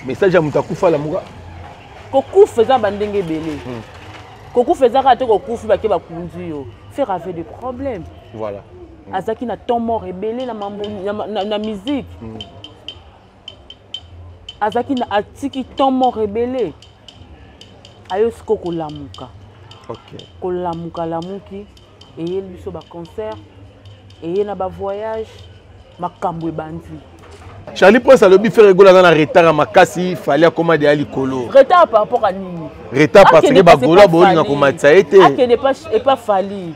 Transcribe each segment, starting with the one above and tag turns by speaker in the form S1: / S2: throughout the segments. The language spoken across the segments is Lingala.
S1: message à Moutakufa la Mouga.
S2: Koku faisait bandenge belé. Koku faisait raté Koku fi baké bakunzi yo. Faire avec des problèmes.
S1: Voilà.
S2: Azaki na ton mort rebelle na musique. Azaki na atiki ton mort rebelle. Ayo siko kolamuka.
S1: OK.
S2: Kolamuka lamuki et il biso ba concert et na ba voyage makambo bandi.
S1: Charlie Prince a lobby faire rigoler dans la retard à Makasi, fallait commander à l'icolo.
S2: Retard par rapport à Nini.
S1: Retard parce que Bagola Boli na commander ça été.
S2: Et pas fallu.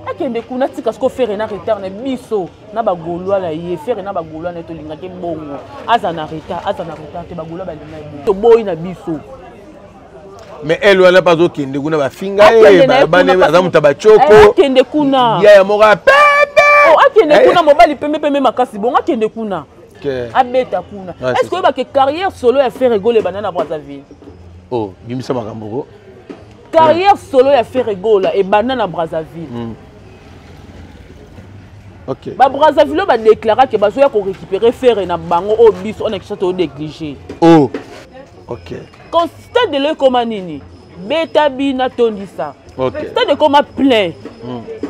S2: Akende kuna tika sko faire na retard na biso na bagolwa la ye faire na bagolwa na to linga ke bongo. Aza na retard te bagolwa ba linga to boy na biso.
S1: Mais elle n'a pas de kende kuna ba finga e ba ne azamuta ba choko.
S2: Akende kuna.
S1: Ya mora pepe.
S2: Oh akende kuna mobali pembe makasi bon akende kuna. Abeta kuna. Est-ce que ba carrière solo a fait rigoler banana Brazzaville?
S1: Oh, bimisa makambo.
S2: Carrière solo a fait rigoler et banana Brazzaville.
S1: OK.
S2: Ba Brazzaville ba déclarer que bazoya ko récupérer faire na bango au bis on a que ça to négligé.
S1: Oh. OK.
S2: Constat de le comme nini. Beta bina tondisa.
S1: OK.
S2: Stade de comme plein.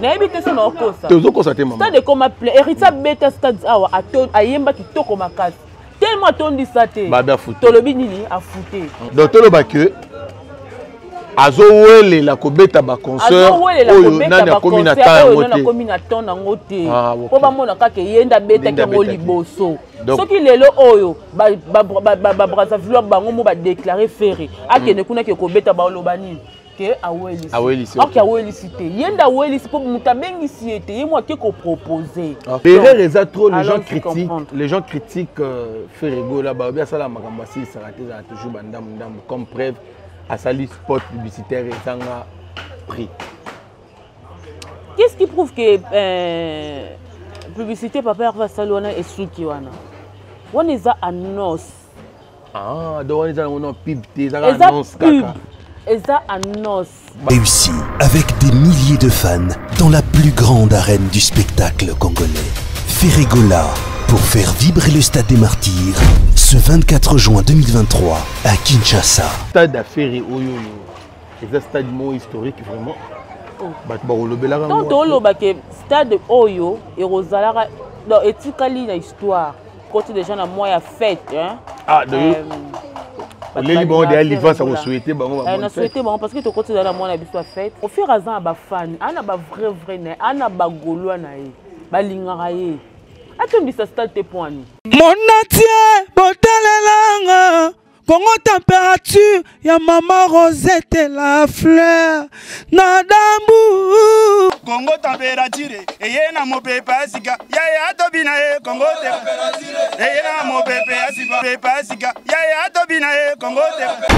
S2: Na ebité ça na okosa.
S1: Tozo constater maman.
S2: Stade de comme plein. Erita beta stade awa ato ayemba kitoko makasi. Tellement tondisa te.
S1: Ba bien foutu.
S2: Tolobi nini a fouté.
S1: Donc toloba que azowele la kobeta ba concert oyo nani akomi na temps
S2: oyo na komi na temps nango te po ba mona kaka yenda beta ke ngo liboso soki lelo oyo ba Brazzaville bango mo ba déclarer ferré akene kuna ke kobeta ba loba nini ke awelisi ok awelisi te yenda awelisi po mutabengi si ete yemo ke ko proposer
S1: erreur eza trop les gens critiquent Ferrego là ba bien ça la makambo si ça raté ça toujours bandam comme preuve à sali spot publicitaire et ça a pris.
S2: Qu'est-ce qui prouve que publicité papa va salona et souki wana? On est à annonce.
S1: Ah, donc on est à une pub, des annonces kaka.
S2: Eza annonce.
S3: Réussi avec des milliers de fans dans la plus grande arène du spectacle congolais. Ferregola pour faire vibrer le Stade des Martyrs ce 24 juin 2023 à Kinshasa.
S1: Stade à Ferré Oyo. C'est un stade historique vraiment.
S2: Donc le stade Oyo et Rosalara dans etikali na histoire. Côté des gens à moi à fête hein.
S1: Ah de les bon des livres ça vous souhaitez bon
S2: on souhaité bon parce que to côté dans moi na biso fête. Au fur et à mesure ba fan ana ba vrai na ana ba golwa na ye. Ba lingara ye. Attends, ça stade tes points.
S4: Mon atier, botalelanga, Congo température, ya maman Rosette et la fleur, nadambu. Congo température, et yena mo pepa sika, ya tobina e Congo température, et yena mo pepa sika, ya tobina e Congo température.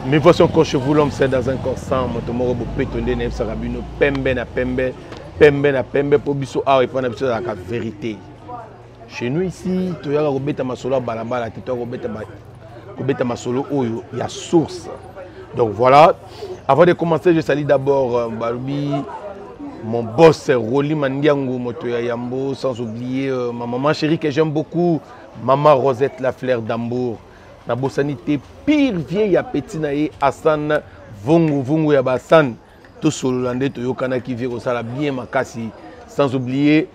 S1: Mais voici encore chez vous l'homme c'est dans un corps sans motomoro pétonné nem sarabino pembe na pembe. Pembe na pembe pour biso a répondre à la vérité. Chez nous ici, tu as robeta masolo balabala, tu as robeta masolo oyo, il y a source. Donc voilà, avant de commencer, je salue d'abord Barubi, mon boss Roli Mandiango Motoya Yambo, sans oublier ma maman chérie que j'aime beaucoup, maman Rosette la fleur d'Ambour. Na bosanité pire vieille à petit naé Hassan Vongo ya Bassan. Tout ce Hollandais, tout le qui vient au sala bien makasi. Sans oublier,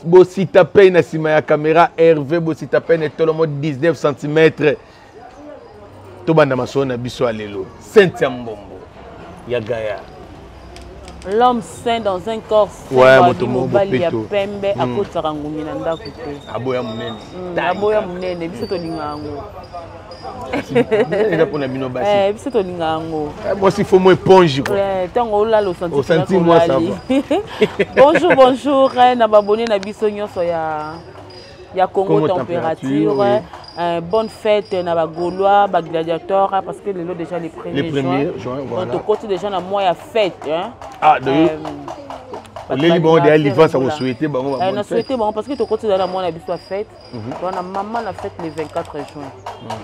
S1: Bosita Payne à la caméra, Hervé Bosita Payne et tout le monde 19 cm. Tout le monde a biso alelo. Saint-Yambombo. Yagaya.
S2: L'homme saint dans un corps saint.
S1: Ouais,
S2: mobali ya pembe akota rangumi na ndako te.
S1: Aboya munene.
S2: Aboya munene biso to lingango.
S1: Biso to lingango. Moi si faut moi éponge quoi.
S2: Tango la lo senti.
S1: Au senti moi ça va.
S2: Bonjour na babone na biso nyonso ya Congo température. Bonne fête na ba Gaulois, ba gladiateurs parce que les déjà les premiers juin. Voilà. Donc côté déjà na mois ya fête hein. Ah de les bon des livres ça vous souhaitez bon on souhaité bon parce que to côté dans la mois na biso fête. On a maman la fête le 24 juin.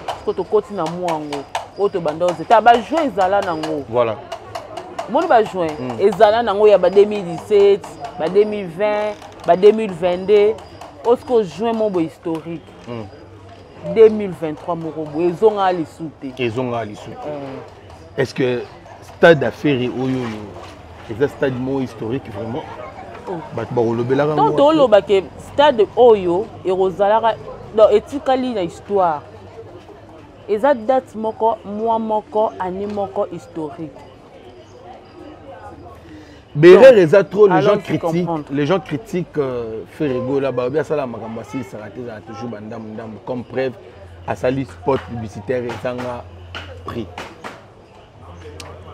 S2: Parce que to côté na mois ngo auto bandoze ta ba juin ezala nango. Voilà. Mon ba juin ezala nango ya ba 2017, ba 2020, ba 2022. Osco juin mon beau historique. 2023 morobo ezonga lisute.
S1: Ezonga lisute. Est-ce que stade affaire oyo c'est un stade historique vraiment?
S2: Tant oloba ke stade oyo erozalaka dans etikali na histoire. Eza date moko mois moko année moko historique.
S1: Bérer eza trop les gens critiquent Ferrego là-bas bien ça la makambasi ça a toujours bandam comme preuve à sali spot publicitaire et sanga prix.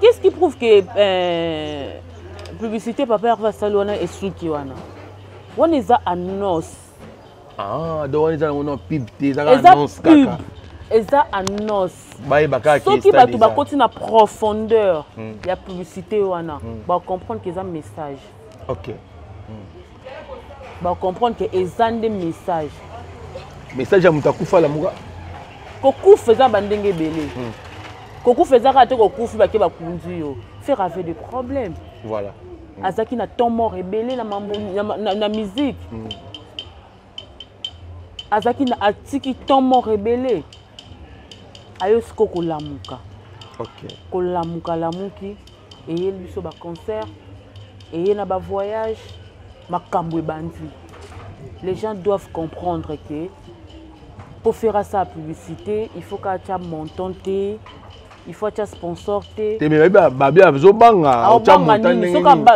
S2: Qu'est-ce qui prouve que publicité papa va salona et souki wana? On est à annonce.
S1: Ah, donc on est à pub, des annonces kaka.
S2: Eza annonce.
S1: Baye baka
S2: qui est batu ba continue profondeur. Il y a publicité wana. Ba comprendre que ça message.
S1: OK.
S2: Ba comprendre que eza des messages.
S1: Message ya mutakufa la muga.
S2: Koku faisant bandenge belé. Koku faisant raté koku fi ba ke ba kunzi yo. Faire avec des problèmes.
S1: Voilà.
S2: Azaki na ton mort rebelle na musique. Azaki na atiki ton mort rebelle. Ayo siko kolamuka.
S1: OK.
S2: Kolamuka lamuki et il biso ba concert et na ba voyage makambo bandi. Les gens doivent comprendre que pour faire ça publicité, il faut qu'à ta montonté. Il faut être sponsor.
S1: Tu me babia bezo banga.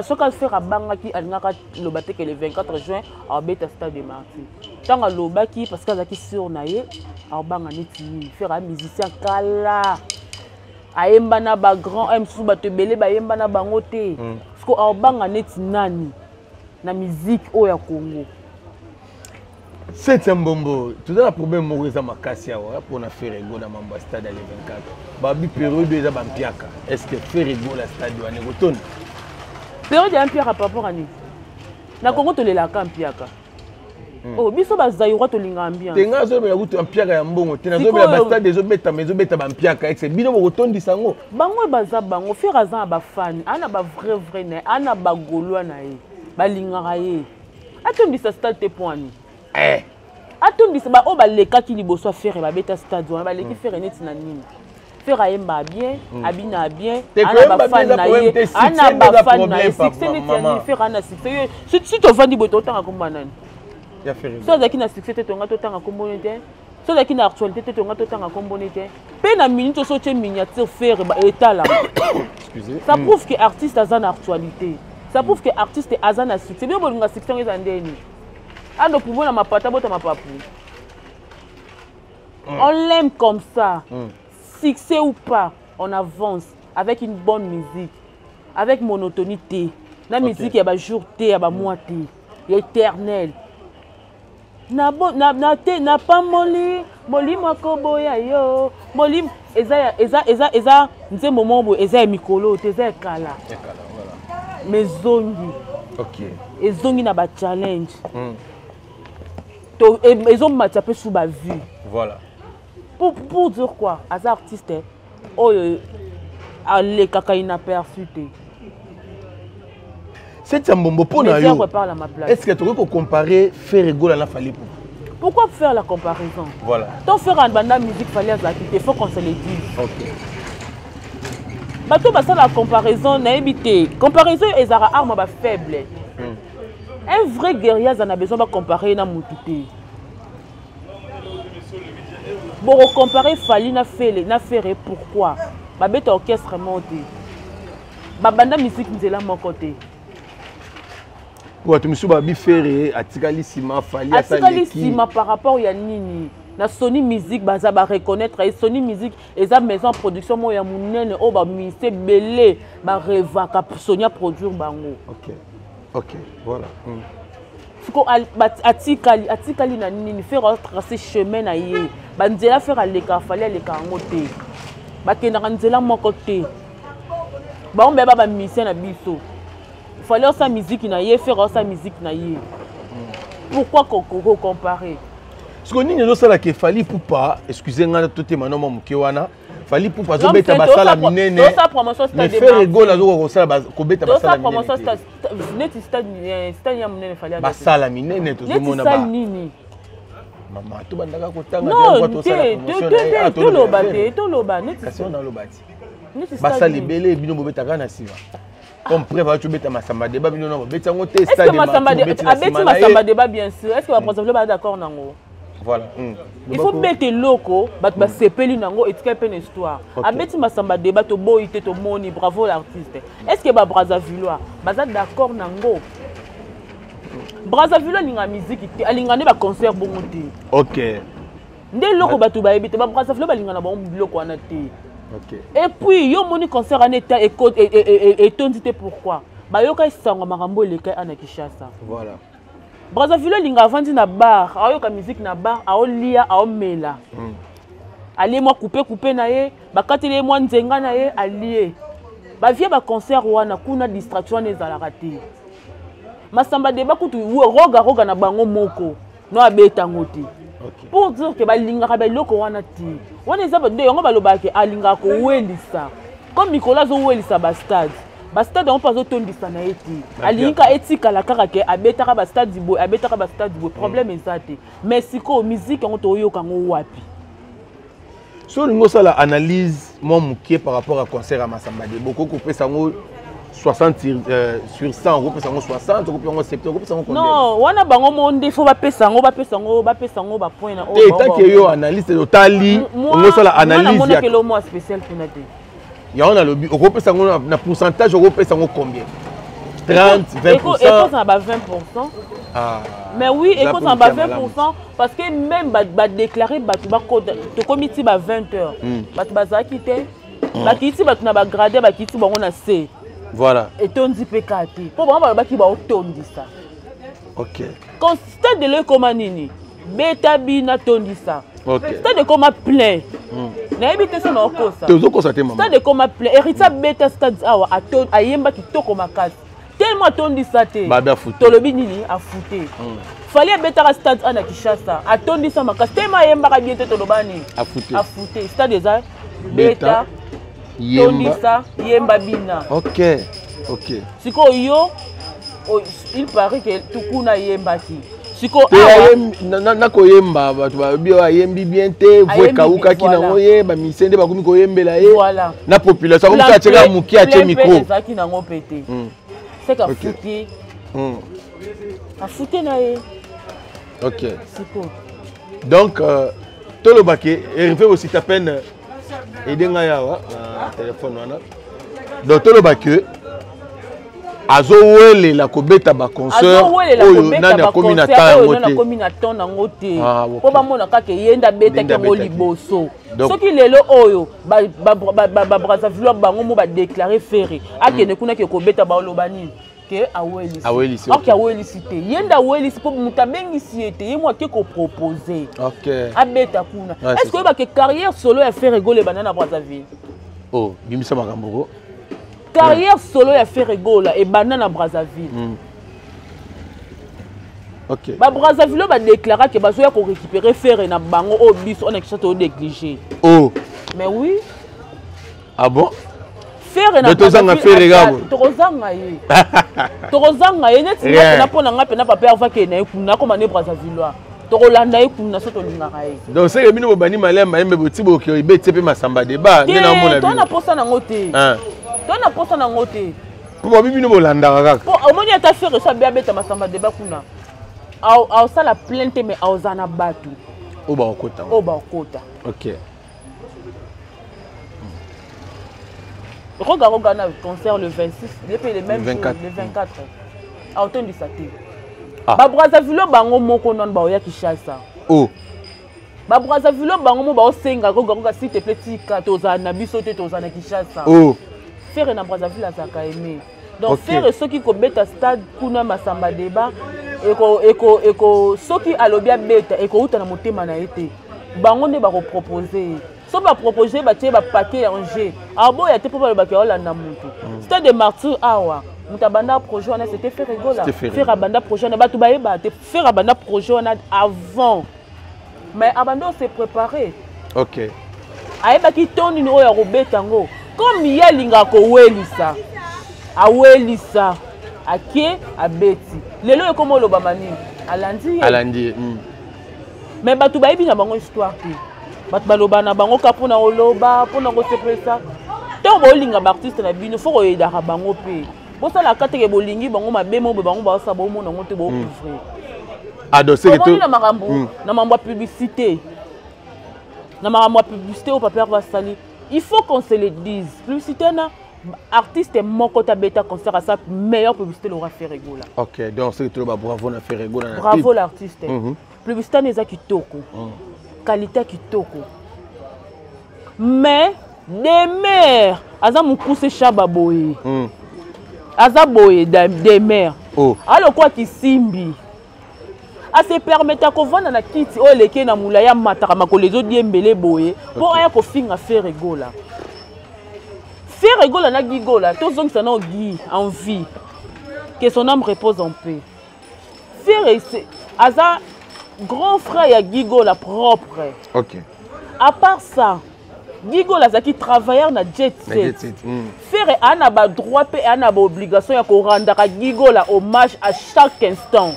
S2: Ce qu'on fait à banga qui a le baté que le 24 juin à beta stade de Martyrs. Tant à l'obaki parce qu'il y a qui sur naïe à banga neti faire un musicien kala. Aemba na ba grand m sous batte belé ba yemba na bangote. Parce que à banga neti nani na musique au ya Congo.
S1: C'est un bonbon. Tout un problème Maurice Makassia pour na faire ego na mamba stade à 24. Babi période déjà bampiaka. Est-ce que faire ego la stade doit ne retourne?
S2: Période ya mpiaka par rapport à ni. Na Congo to le la kampiaka. Oh biso bazaïwa to linga ambiance.
S1: Tenga zo me kutu mpiaka ya mbongo. Tena zo me ba stade des obeta mezo beta bampiaka. Exe bino mo retondi sango.
S2: Bango baza bango faire azan ba fan. Ana ba vrai na ana ba golwa na ye. Ba linga ye. Atondi sa stade te poani. Atombisa ba o ba leka ki liboso faire ba beta stade ba leki faire net na nini faire ayemba bien abina bien ana ba fan na ye ana ba fan na ye succès net ya faire ana succès si to vandi boto tanga komba nani
S1: ya faire
S2: so za ki na succès te tonga to tanga kombo nete so za ki na actualité te tonga to tanga kombo nete pe na minute so che miniature faire ba état là excusez ça prouve que artiste a na actualité ça prouve que artiste a na succès bien bolinga succès ngeza ndeni. Ah, donc, pour ma pata, ma papu. On l'aime comme ça. Succès ou pas, on avance avec une bonne musique, avec monotonité. La musique, il y a un jour, il y a un mois, il y a éternel. N'a pas molli, molli makoboya yo, molli, eza, nze moment où eza mikolo, eza kala. Mais zongi.
S1: OK.
S2: Et zongi na ba challenge. Ils ont matapé sous ma vue.
S1: Voilà.
S2: Pour dire quoi? À ces artistes, les caca inaperçus.
S1: C'est un bon pour nous. Est-ce que tu peux comparer Ferrego à la Falipo?
S2: Pourquoi faire la comparaison?
S1: Voilà.
S2: Tant faire un banda musique fallait à il faut qu'on se le dise.
S1: OK.
S2: Bateau ça la comparaison n'a évité. Comparaison est à arme faible. Un vrai guerrier en a besoin de comparer na Moutouté. Bon, comparer Fali na fait pourquoi? Ma bête orchestre monté. Ma banda musique nous est là mon côté.
S1: Ouais, tu me suis babi ferré atikali sima Fali
S2: atikali sima par rapport ya nini? Na Sony Music baza ba reconnaître et Sony Music eza maison production mo ya munene o ba ministère belé ba revaka Sonia produire bango.
S1: OK. OK, voilà.
S2: Atikali na nini faire tracer chemin na ye. Banzela faire aleka fallait aleka ngote. Bakenda kanzela mon côté. Ba on beba ba mission na biso. Fallait sa musique na ye faire sa musique na ye. Pourquoi comparer?
S1: Ce qu'on dit nous ça la que Fali pour pas, excusez-moi tout est maintenant mon kiwana. Fali pour pas zobeta basala minene.
S2: Sa promotion stade de
S1: Ferrego la zo sala kobeta basala minene.
S2: Sa promotion stade ya minene fali.
S1: Basala minene to zo mona ba. Maman, tu vas d'accord kotanga
S2: non, toloba neti
S1: kasi on a lobati.
S2: neti
S1: Basa libele bino bobetaka na siva. Comme prévoir tu beta masamba débat bino non beta ngo te
S2: est-ce
S1: stade
S2: que masamba débat bien sûr est-ce que va prendre pas d'accord nango
S1: voilà
S2: il faut bete loko bat ba sepeli nango etika pe une histoire abeti masamba débat to boité to moni bravo l'artiste est-ce que ba Brazzaville baza d'accord nango Brazzaville linga musique te alingane ba concert bongo te
S1: OK
S2: nde loko batu ba ebite ba Brazzaville balingana ba loko wana te.
S1: OK.
S2: Et puis, yo moni concert en état et tondité pourquoi? Ba yo ka sango makambo leka ana Kinshasa.
S1: Voilà.
S2: Brazzaville linga vandi na bar, ayo ka musique na bar, ayo lia, ayo mela. Allez moi couper na ye, ba katele moi nzenga na ye allié. Ba vie ba concert wana kuna distraction ezala raté. Masamba de ba kutu roga na bango moko. No abeta ngoti. Okay. Pour dire que balinga ba loko wana ti. Wana ezaba de yango balobaki alinga ko welisa. Comme Nicolas zo welisa ba stade. Ba stade on pas otondisa na eti. Alinga etika la kaka ke abetaka ba stade bo, abetaka ba stade bo. Problème ezate. Mais siko musique on to yoka ngo wapi.
S1: So lingo sala analyse mon mukie par rapport à concert à Masamba de beaucoup coupé sango 60 sur 100, on peut 60, on peut 70, on peut combien?
S2: Non, wana bango monde faut ba pesango ba point na.
S1: Et tant que yo analyste de tali, on sala analyse
S2: ya que le mot spécial pour naté.
S1: Ya on a le on peut sango na pourcentage, on peut sango combien? 30, 20%.
S2: Écoute ça ba 20%.
S1: Ah.
S2: Mais oui, écoute ça ba 20% parce que même ba déclarer ba tu ba code to comité ba 20h. Ba tu ba za quitter. Ba kiti ba tu na ba grader ba kiti bango na C.
S1: Voilà.
S2: Et ton dit pécaté. Pour moi, il va autondi ça.
S1: OK.
S2: Quand stade de l'ecomanini, beta bina tondi ça.
S1: OK.
S2: Stade de coma plein. Na ebité ça na okosa.
S1: Tozo constater maman.
S2: Stade de coma plein. Erita beta stade awa aton ayemba kitoko makasi. Tellement tondi ça te.
S1: Baba fouté.
S2: Tolobi nini a fouté. Fallait beta stade ana Kinshasa. Atondi ça makasi. Tellement ayemba ka bientôt tolobani. A fouté. A fouté. Stade des beta Tondisa yemba bina.
S1: OK. OK.
S2: Siko yo il paraît que tukuna yemba ki. Siko
S1: na ko yemba batu ba bio yembi bien te vo kauka ki na ngoye ba misende ba komi ko yembela ye. Voilà. Na population ko ka tshela muki a tshé micro.
S2: Ça ki na ngo pété. C'est ka fouti. A fouti na ye.
S1: OK.
S2: Siko.
S1: Donc tolobake arrivé aussi ta peine aider ngayawa téléphone wana donc tolobake azowele la kobeta ba concert oyo nani akomi na temps nango te
S2: po bamona kaka yenda beta ke liboso soki lelo oyo ba Brazzaville bango mo ba déclarer ferré akene kuna ke kobeta ba olobani que awelisi ok awelisi te yenda awelisi po muta bengisi ete ye moi ke ko proposer
S1: OK
S2: abeta kuna est-ce que ba ke carrière solo ya faire rigoler banana Brazzaville
S1: oh bimisa makambo
S2: carrière solo ya faire rigoler et banana Brazzaville
S1: OK
S2: ba Brazzaville ba déclarer que bazo ya ko récupérer faire na bango o bis on est chateau négligé
S1: oh
S2: mais oui
S1: ah bon
S2: faire na
S1: tozanga faire gabo
S2: tozanga ye neti na pona nga pena papa ava ke na ekuna koma ne Brazzaville tokolanda ekuna soto lingaka ye
S1: donc c'est bino bobani malemba yembe botibo ke ibete pe masamba débat nde na mona
S2: bino tona posa na ngote tona posa na ngote
S1: po bino bolanda kaka
S2: po omoni ata faire ça bia beta masamba débat kuna au sala plainte mais au zana batu
S1: oba okota OK.
S2: Regarde le concert le 26, depuis le même 24. Jour, le 24. À automne du saté. Ba Brazzaville bango moko non ba oya Kinshasa.
S1: Oh.
S2: Ba Brazzaville bango mo ba osenga regarde s'il te plaît tika toza na biso te toza na Kinshasa.
S1: Oh.
S2: Faire na Brazzaville azaka aimé. Donc faire ceux qui ko beta stade kuna masamba débat eko soki alobia beta eko uta na motema na été. Bango ne ba ko proposer. So ba proposer ba tie ba paquet en jeu. Abo ya te pour ba ke olanda mutu. Stade de martyr awa. Mutabanda projet on c'était faire rigola. Faire abanda projet na batu ba eba te faire abanda projet on avant. Mais abanda s'est préparé.
S1: OK.
S2: Aeba ki toni no ya robetango. Comme yelinga ko welisa. Awelisa. Ake abeti. Lelo ekomo lo bamani. Alandi.
S1: Alandi.
S2: mais bato bayebi na bango histoire te bato baloba na bango ka mpona koloba mpona kosepelisa ntango bolinga baartiste na bino fo koyedaka bango mpe bosalaka teke bolingi bango mabe mo bango baosa bomona ngo te boouvrir omoni na makambo na mambo ya publicité na makambo ya publicité au papier basali il faut qu'on se le dise publicité na artiste moko tabeta concert à sa meilleure publicité l'aura fait rigola.
S1: OK, donc c'est tout bravo na fait rigola na.
S2: Bravo l'artiste. Publicité neza kitoko. Qualité kitoko. Mais des mères aza mukuse chaba boye. Aza boye des mères.
S1: Oh.
S2: Alors quoi qui simbi. A se permettre ko vendre na kiti o leke na mulaya mataka makolezo diembele boye pour aya ko finga fait rigola. Faire rigola na gigola, tous hommes ça n'a Guy en vie, que son âme repose en paix. Faire Aza grand frère ya gigola propre.
S1: OK.
S2: À part ça, gigola ça qui travailleur na jet set. Faire ana ba droit pe ana ba obligation ya ko rendre gigola hommage à chaque instant.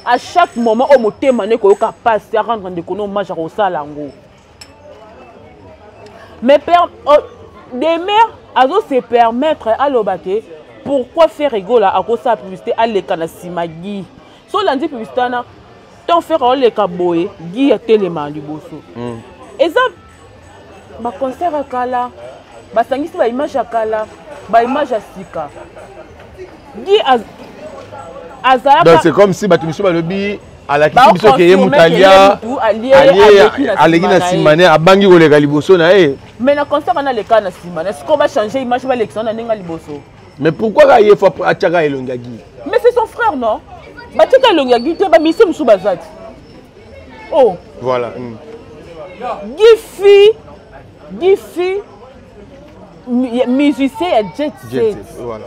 S2: À chaque moment au motema ne ko ka passe à rendre de kono hommage à Rosalango. Mais des mères azo se permettre à l'obake pourquoi faire rigola à cause de la publicité à l'écana simagi so lundi publicité na ton faire le kaboye gi a tellement du bosso et ça ba concert à kala ba sangisi ba image à kala ba image à sika gi azara
S1: donc c'est comme si ba tumiso ba lobi à la kiti biso ke mutalia allié na simane abangi koleka liboso na e.
S2: Mais na concert na le cas na simane est-ce qu'on va changer image ba l'élection na ninga liboso?
S1: Mais pourquoi il faut atchaka elongagi?
S2: Mais c'est son frère non? Ba tchaka elongagi te ba mission musu bazati. Oh
S1: voilà.
S2: Gifi musicien ya jet set.
S1: Voilà.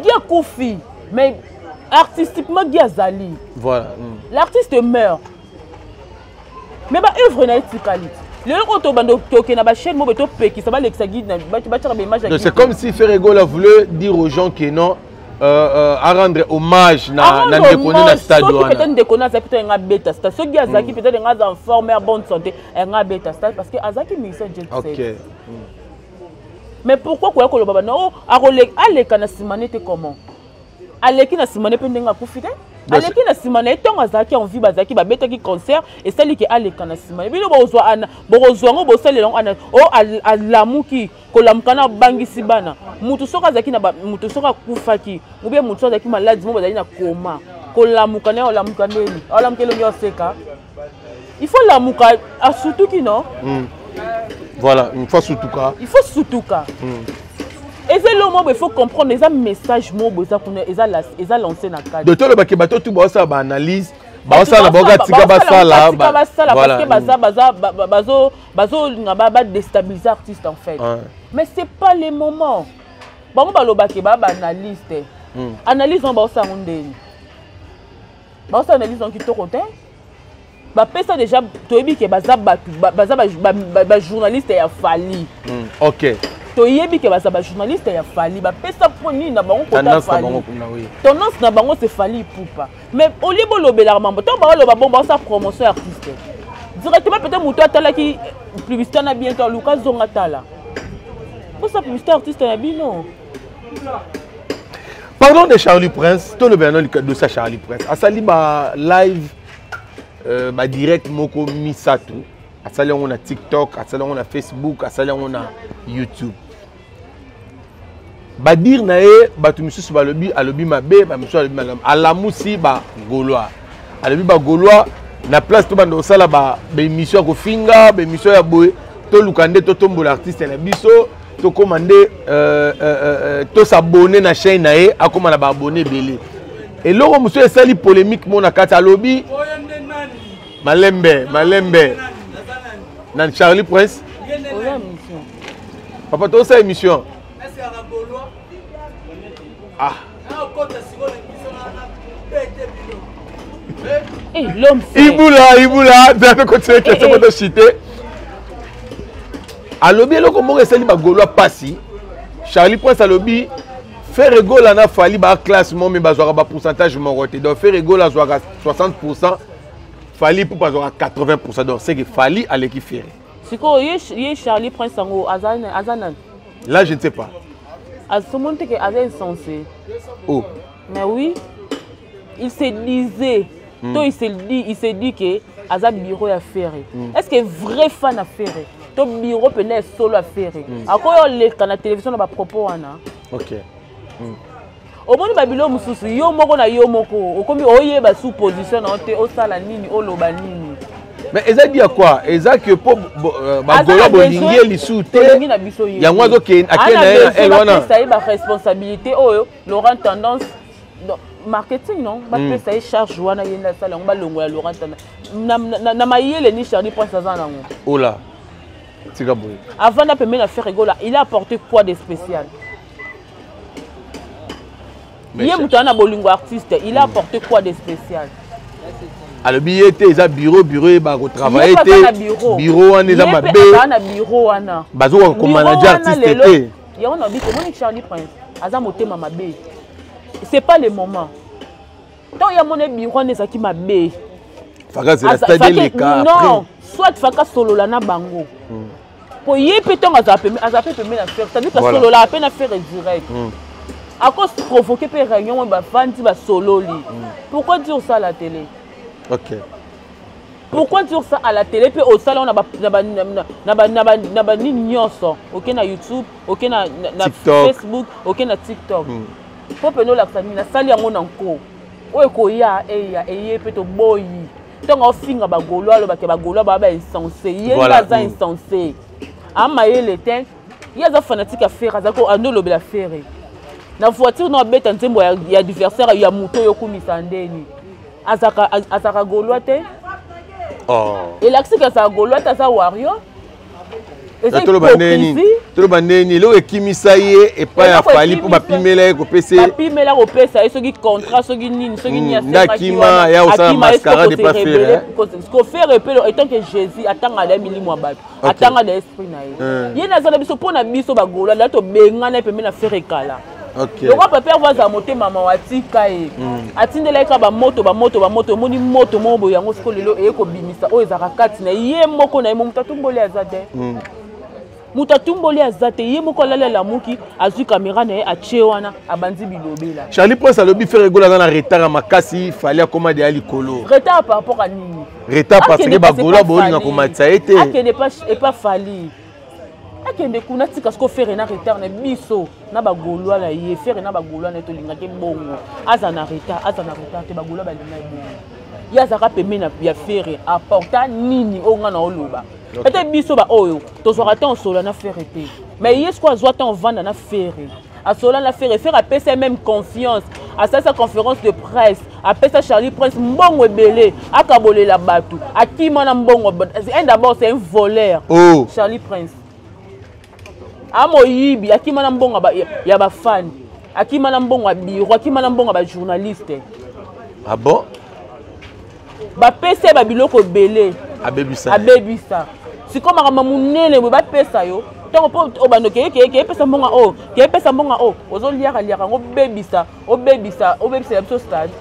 S2: Gia Kofi mais artistiquement Gia Zali.
S1: Voilà.
S2: L'artiste meurt. Mais ba œuvre na etikali.
S1: C'est comme si Ferregola voulait dire aux gens que non, à rendre hommage à la stade.
S2: Mais pourquoi comment Aleki na simane pe ndenga kufite aleki na simane tonga azaki envie bazaki ba betaki concert et celle qui aleka na simane bino bozwa ana bozwa ngo bosele long ana o alamuki kolamkana bangisi bana mutu soka azaki na mutu soka kufaki ou bien mutu azaki malade mo bazali na koma kolamuka na olamuka ndeni olamkelo nyo seka il faut lamuka surtout qui non
S1: voilà il faut surtout ka
S2: et c'est le moment où il faut comprendre les messages mots ils ont lancé dans le cadre.
S1: Docteur le bakebato tout bossa ba analyse ba ça la boga tika ba sala
S2: parce que bazo ngaba déstabiliser artiste en fait. Mais c'est pas le moment. Ba mo balobake ba analyste. Analyse on ba ça ndeni. Ba ça analyse on qui to côté. Ba pesa déjà toyebi ke baza journaliste ya fali.
S1: OK.
S2: Toyebi ke baza journaliste ya fali ba pesa poni na bango kota fali tendance na bango c'est fali poupa mais au lieu de lobela mambo to ba loba bon ba sa promotion artiste directement peut-être muto atala ki publicité na bien to Lucas Zonga tala pour sa publicité artiste na bino.
S1: Pardon de Charlie Prince to le benon de sa Charlie Prince asali ba live ba direct moko misato asali on a TikTok asali on a Facebook asali on a YouTube. Badir nae batu misusu balobi alobi mabe ba misusu alobi malamu alamusi ba Gaulois alobi ba Gaulois na place to bando sala ba émission ko finga ba émission ya boy to lukande to tombola artiste na biso to commander to s'abonner na chaîne nae akoma na ba abonné belé et loko musu esali polémique mona kati alobi malembe nan Charlie Prince papa to sa émission. Ah.
S2: L'homme
S1: Iboula, d'un côté, qui est de cité. À l'objet, le comment est-ce que Gaulois passi? Charlie Prince à l'objet, faire rigole en a fallu bas classement, mais bas pourcentage mon côté. Donc faire rigole à 60%, Fali pour pas avoir 80%. Donc c'est que Fali à l'équipe Ferré.
S2: C'est quoi, il y a Charlie Prince en Azanan.
S1: Là, je ne sais pas.
S2: À ce moment que Azan est censé.
S1: Oh.
S2: Mais oui, il se disait, il s'est dit que Azan bureau à Ferré. Est-ce que vrai fan à Ferré? Ton bureau peut être solo à Ferré. À quoi on est dans la télévision on va propos
S1: ok.
S2: Au moment où Babylone mususu yo moko na yo moko okomi oyeba sous position na te osala nini oloba nini.
S1: Mais Eza dit à quoi? Eza que pour Bagola bolingi lisu te. Ya mwazo ke akena elle wana.
S2: Ça y ba responsabilité oyo Laurent Tendance marketing non ba pesa y charge wana yenda sala ngba longo ya Laurent Tendance. Na mayele ni Charlie Prince azana ngo.
S1: Oh là. C'est gabou.
S2: Avant de permettre à faire rigola, il a apporté quoi de spécial? Il est un bolingo artiste, il a apporté quoi de spécial?
S1: Alors billet ils a bureau et ba travailler bureau on est dans ma baie.
S2: Bureau wana.
S1: Bazo comme manager artiste était.
S2: Il y a on a dit que mon Charlie Prince aza motema mabe. C'est pas le moment. Tant il y a mon bureau on est qui mabe.
S1: Faka c'est la stade les cas.
S2: Non, soit faka solo la na bango. Pour y peut-on azapé la faire, c'est-à-dire que solo la peine à faire direct. À cause provoquer par réunion on va fan ti ba solo li. Pourquoi dire ça à la télé?
S1: OK.
S2: Pourquoi dire ça à la télé puis au salon na ba ni nyonso, OK na YouTube, OK na Facebook, OK na TikTok. Faut peno la famille na sali yango na nko. Oyo ko ya eye peut to boyi. Donc on finga ba golo alo ba ke ba golo ba insensé. Yenda za insensé. Amaye le temps. Yaza fanatique à faire azako andolo be la faire. Na voiture no beta nzembo ya adversaire ya moto yo kumisa ndeni. Azaka golo te.
S1: Oh.
S2: Et l'accès que ça golo ta sa wario. Et c'est
S1: tout bandeni lo ekimisa ye et pas ya fali pour ba pimela ko PC.
S2: Ba pimela ko pesa eso ki contrat so ki nini so ki nya
S1: Nakima ya osala mascara de pas faire.
S2: Ce qu'on fait repelo étant que Jésus atanga la milimo abatu. Atanga de esprit na ye. Ye na zana biso pona biso ba golo la to bengana pe na faire kala.
S1: OK.
S2: Le roi papa va za monter maman watika e. Atindela ka ba moto moni moto mombo yango skolelo e ko bimisa o ezaka kati na ye moko na ye mutatumboli azate. Mutatumboli azate ye moko lalela muki azu caméra na ye ache wana abandi bilobela.
S1: Charlie Prince alobi faire rigola dans la retard à makasi fallait comment de ali kolo.
S2: Retard par rapport à nini?
S1: Retard parce que ba golo bolinga ko matsa été.
S2: Akende pas fali. Akende kuna tika sko faire na retard na biso na ba golo la ye faire na ba golo na to linga ke bongo. Aza na retard te ba golo ba linga bongo. Ya zaka peme na ya faire apporta nini onga na oloba. Peut-être biso ba oyo to zora ta en solo na faire été. Mais yes quoi zwa ta en vendre na faire. À cela la faire appeler sa même confiance à sa conférence de presse appeler sa Charlie Prince mbongo belé akabole la batu akima na mbongo d'abord c'est un voleur.
S1: Oh.
S2: Charlie Prince amoyibi akima na mbongo ya ba fan akima na mbongo biro akima na mbongo ba journaliste.
S1: Ah bon?
S2: Ba pesa ba biloko belé abebisa siko makama munene ba pesa yo tant po obano ke pesa mbonga o ozo liaka ngo bebisa la biso stade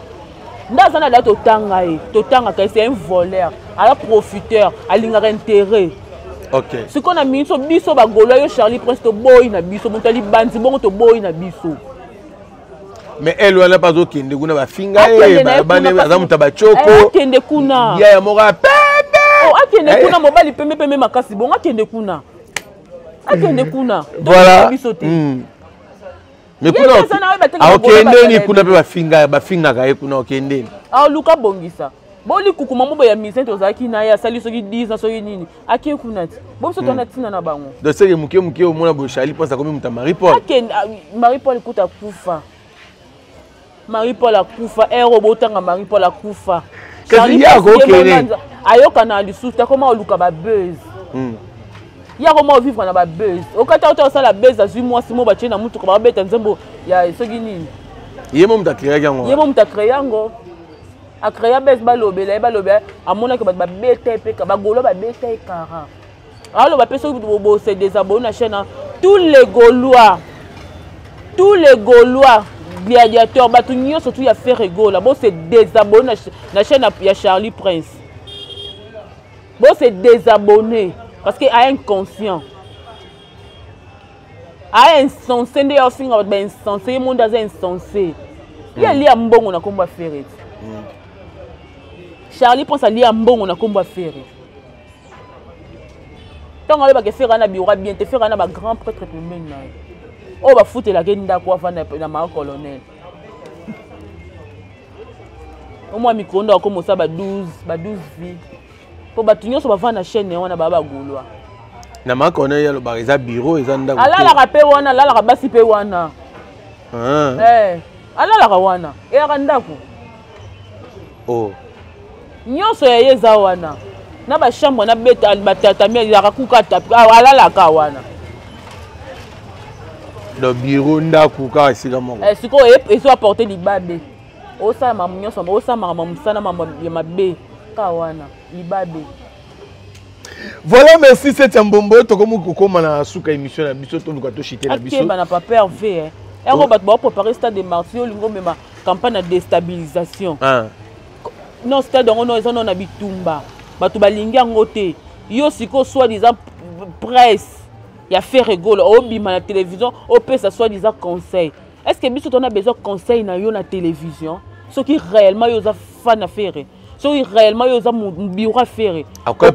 S2: ndazana la totanga ka c'est un voleur à la profiteur alinga intérêt.
S1: OK.
S2: Siko na minso biso ba golo yo Charlie Prince to boy na biso mutali bandi bongo to boy na biso.
S1: Mais elle wala pas zo kende kuna ba finga e ba bane azamuta ba choko.
S2: Kende kuna.
S1: Ya mora
S2: akende kuna mobali pembe makasi bon akende kuna
S1: voilà. Mais kuna okende ni kuna pe bafinga ka kuna okende
S2: luka bongisa boli kukuma mobo ya mise to zaki na ya sali soki 10 ans soki nini akie kuna ti boso to na tina na bango
S1: de seke muke o mona bo Charlie Prince comme muta Marie-Paul
S2: akende Marie-Paul kuta kufa Marie-Paul akufa botanga Marie-Paul akufa
S1: kasi yako okende
S2: ayoka na lisusu ta comment oluka ba buzz ya comment vivre na ba buzz okata ota la buzz a 8 mois 6 mois ba tena mutu ko ba beta nzembo ya soki nini
S1: yemo muta créer yango a créer buzz balobela amona ke ba beta pe ka ba golo ba beta e kara alors ba peso bo se désabonner na chaîne tous les Gaulois gladiateurs batu nyo surtout ya faire rigola bo se désabonner na chaîne ya Charlie Prince.
S2: Bon, c'est désabonné. Parce qu'il a inconscient. A insensé, il y a aussi insensé, le monde est insensé. Il y a lié à mbongo, on a comment faire. Charlie pense à lié à mbongo, on a comment faire. Tant qu'on va faire un bureau bien, te faire un grand prêtre pour mener. On va foutre la gueule d'accord avec la marque colonel. Au moins micro-ondes a commencé à 12 vies. Pour bâtir sur la chaîne, on a baba goulois.
S1: Na marque colonel il y a le barisa bureau ils ont d'accord.
S2: Ala la rapé wana, ala la basi pe wana. Ala la wana. Et arandako.
S1: Oh.
S2: Nyonso ya yeza wana. Na ba chambre na beta batata mi ya kuka tapi ala la ka wana.
S1: Le bureau ndako ka sika moko.
S2: Siko et so apporter libabe. O sa ma nyonso o sa ma musana ma mabe ka wana libabe.
S1: Voilà, merci, c'est un bonbon. Tu comme on a souka émission la biso to luka to chiter la biso.
S2: Ok, na pas pervé hein. Et on va préparer stade de Martio, lingo même campagne de déstabilisation. Non, stade on a bitumba. Batu balingi ngote. Yo siko soi-disant presse. Il a fait rigolo au bima la télévision, au peut ça soi-disant conseil. Est-ce que biso on a besoin de conseil na yo na télévision? Ce qui réellement yo za fan à faire. So réellement yo za bureau à faire.
S1: Pourquoi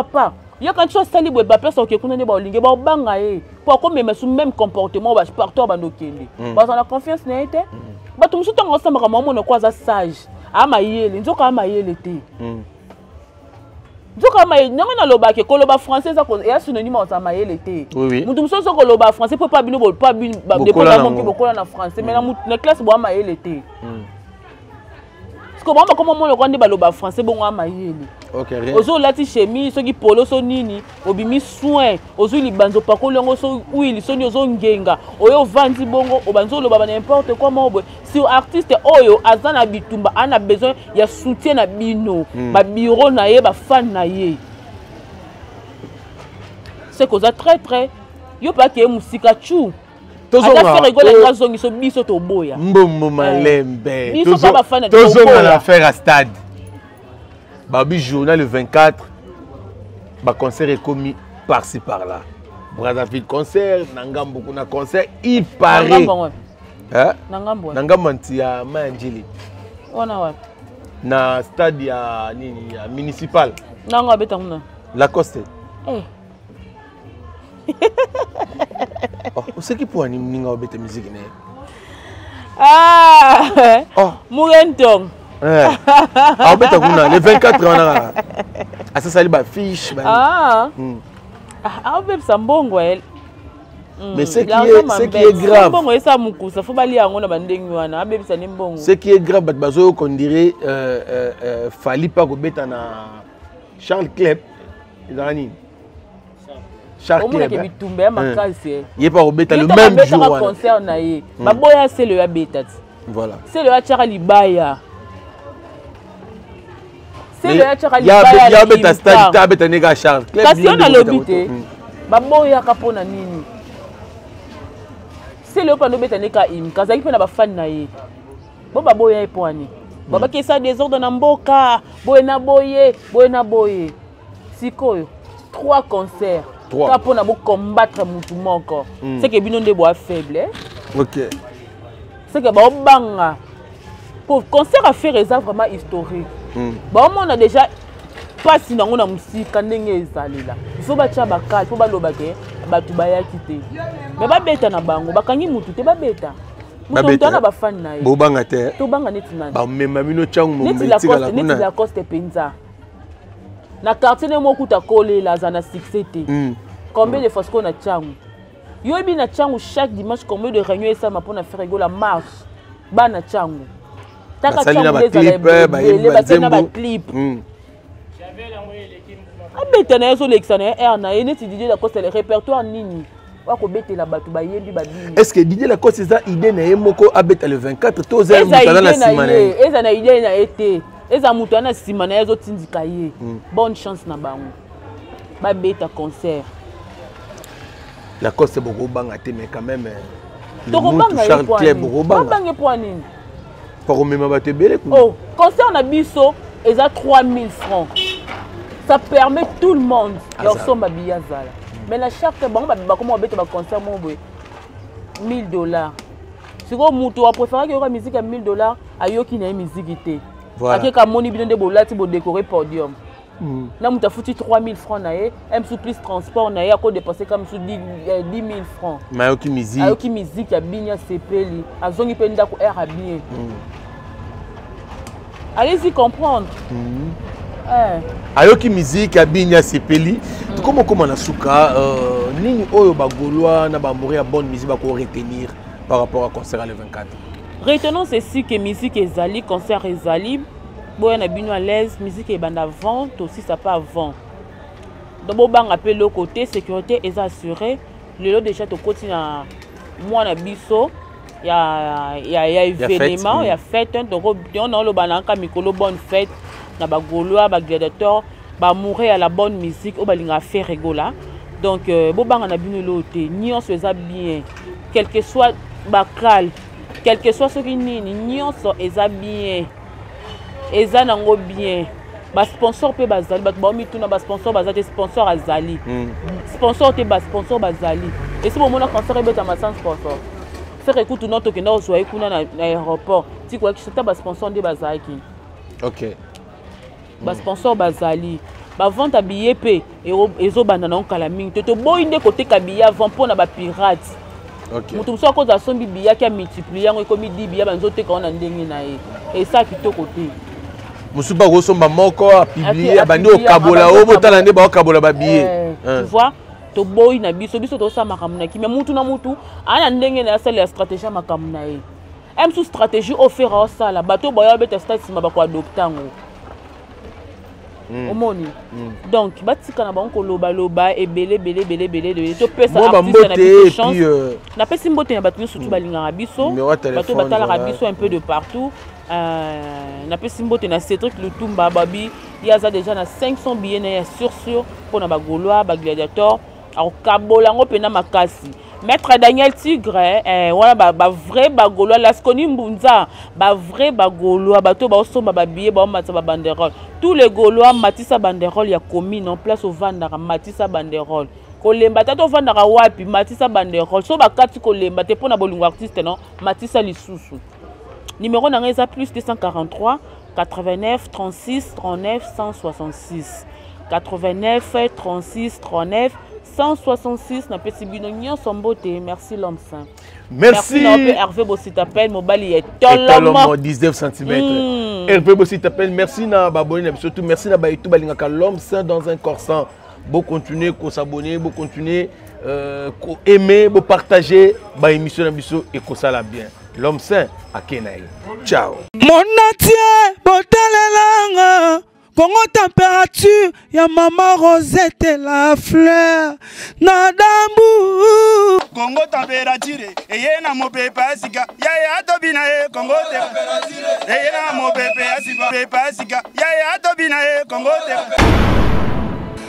S2: pas? Il y a quand chose sali boy ba personne qui connaît ba olinge ba banga e. Pourquoi même sous même comportement ba partout ba ndokende. Ba on a confiance na été. Ba tout musu tongo sama kama mo na kwa za sage. Ama yele, nzoka ama yele te. Nzoka ama yele, nanga na loba ke koloba français ça est synonyme en sama yele te.
S1: Oui.
S2: Mutu musu so koloba français peut pas bino pas bino ba dépendre mon ki bokola na français mais na classe bo ama yele te. Parce que comment le rwanda baloba français bon ama yele.
S1: OK.
S2: Ozo lati chemise so ki polo so nini, obimi soin, ozo libanzo pakolo ngo so huile so nyozo ngenga, oyo vandi bongo obanzo loba n'importe quoi mobo. Si artiste oyo azana bitumba ana besoin ya soutien na bino, ba bureau na ye ba fan na ye. C'est cause très yo pa ke musika chu. Ata faire rigoler nga zongi so biso to boya.
S1: Mbombo malembe.
S2: Tozo
S1: na l'affaire à stade. Babi journal le 24. Ba concert est commis par-ci par-là. Brazzaville concert, Nangambo kuna concert, il paraît. Hein?
S2: Nangambo.
S1: Nangambo ya Manjili.
S2: Ona wapi?
S1: Na stade ya nini ya municipal.
S2: Nanga beta kuna.
S1: Lacoste. Oh, c'est qui pour animer ninga obete musique né?
S2: Mourentong.
S1: Ah, obete kuna le 24 on a. Ah ça sali ba fiche ba.
S2: Obete sambongo elle.
S1: Mais ce qui est grave.
S2: Mbongo esa mukusa faut bali yango na bandengi wana obete sa mbongo.
S1: Ce qui est grave bazo qu'on dirait fali pas obete na Charles Klep Izani. Charles Klep. Il est pas obete le même jour wana.
S2: Concert na ye. Baboya c'est le abeta.
S1: Voilà.
S2: C'est le Charles Libaya. C'est le Charles
S1: Libaya. Il y a beta stade, ta beta nega Charles Klep.
S2: Kasi on a l'obité. Baboya kapona nini. C'est le pano beta neka im. Kazaki pe na ba fan na ye. Bo baboya epwani. Baba kesa désordre na mboka. Boye na boye. Sikoyo. 3 concerts. Pour combattre mutu moko. C'est que bino de bois faible.
S1: OK.
S2: C'est que ba banga. Pour concert à faire ça vraiment historique. Ba on a déjà pas sinon on a musika ndenge ezalila. Il faut ba tia ba carte, faut ba lobake batu ba ya kité. Mais ba beta na bango, ba kangi mutu te ba beta. Mutu na ba fan na ye.
S1: Bo banga te.
S2: To banga neti na.
S1: Ba mema mino changu mo
S2: metika la kuna. Neti la coste penza. Na quartier ne mo kuta kole la zana 6 Combien de fois qu'on a tchangu? Yo ebi na tchangu chaque dimanche combien de réunions ça m'a pour na faire la marche. Ba na tchangu.
S1: Taka tchangu des clips, ba
S2: clip. J'avais envoyé l'équipe. Abeta na zo l'exana R na neti DJ la coste le répertoire nini. Wa ko bete la batu ba yebi ba bini.
S1: Est-ce que DJ la coste ça idée na yemoko abeta le 24 to za mutana na simana.
S2: Eza na idée na été. Eza mutana simana ezo tindika ye. Bonne chance na bango. Ba beta concert.
S1: La cause c'est beaucoup banga mais quand même
S2: le
S1: Charles Klep beaucoup banga.
S2: Banga pour nini?
S1: Par même bateau belé.
S2: Oh, concert na biso, ils a 3000 francs. Ça permet tout le monde. Leur somme billet zala. Mais la charte bon ba comment on va concert mon boy. $1000. Si vous mutu a préféré que la musique à $1000 ayoki na musique ité. Voilà. Ake ka moni bino de bolati bo décorer podium. Là mutu a foutu 3000 francs na ye, M sous plus transport na ye a ko dépenser comme sous 10 000 francs. Mais ayoki musique ya binya sepeli, azongi pe ndako air à bien. Allez-y comprendre.
S1: Ayoki musique ya binya sepeli. Comment na suka nini oyo ba Gaulois na ba mourir bonne musique ba ko retenir par rapport à concert le 24.
S2: Retenons ceci que musique ezali, concert ezali, boya na bino à l'aise, musique ebanda vente aussi ça pas avant. Donc bo bang appel le côté sécurité est assurée, le lot déjà to continue na moi na biso, il y a événement, il y a fête, donc on a le bananka mikolo bonne fête na ba Gaulois, ba gladiateur, ba mourir à la bonne musique, o balinga faire rigola. Donc bo bang na bino loté, ni on se faisait bien, quel que soit bakal, quel que soit ce qui n'est, ni on se faisait bien. Eza nango bien. Ba sponsor pe bazali, ba mi tuna ba sponsor bazali, sponsor azali. Sponsor te ba sponsor bazali. Et si mon concert est bête à ma sans sponsor. Faire écoute notre que nous soyez kuna na aéroport. Tu quoi que c'est ba sponsor de bazali.
S1: OK.
S2: Ba sponsor bazali. Ba vente à billet pe et ezo banana on kala mingi. To boy nde côté ka billet avant pour na ba pirate.
S1: OK.
S2: Mutu so ko za sombi billet qui a multiplié ngo comme 10 billets banzo te ka on ndenge na ye. Et ça qui to côté.
S1: Musuba Rosomba moko a publié bandi au Kabola o botala nde ba Kabola ba billet.
S2: Tu vois, to boy na biso to sa makamuna ki mais mutu na mutu ana ndenge na la stratégie makamuna ye. Même sous stratégie offert ça la bateau boya beta stats ma ba ko adoptango. Omoni. Donc batika na banko loba loba et belé to pesa artiste na biso chance. Na pesi mbote na batu surtout balinga biso. Bato batala biso un peu de partout. Na pesi mbote na Cédric Lutumba babi il y a déjà na 500 billets na sûr pour na ba Gaulois ba gladiateur au Kabola ngo pena makasi. Maître Daniel Tigre voilà ba vrai ba Gaulois laskoni mbunza ba vrai ba Gaulois bato ba osomba ba billet ba matsa ba banderole. Tous les Gaulois matisa banderole ya commune en place au Vandara matisa banderole. Kolemba tato Vandara wapi matisa banderole so ba kati kolemba te pona bolungu artiste non matisa lisusu. Numéro n'a plus 243 89 36 39 166 89 36 39 166 na pesi bino nyon sombote. Merci l'homme saint.
S1: Merci
S2: Hervé Bossi t'appelle mobali est tellement
S1: 19 cm. Hervé Bossi t'appelle merci na baboni surtout merci na ba tout balingaka l'homme saint dans un corps saint. Beau continuer ko s'abonner, beau continuer ko aimer, beau partager ba émission na biso et ko sala bien. L'homme saint à Kenaï. Ciao.
S4: Mon atier, botalelanga. Congo température, ya maman Rosette la fleur. Nadambu. Congo température, et na mo pepa sika. Ya tobina Congo température. Et na mo pepa sika. Ya tobina Congo température.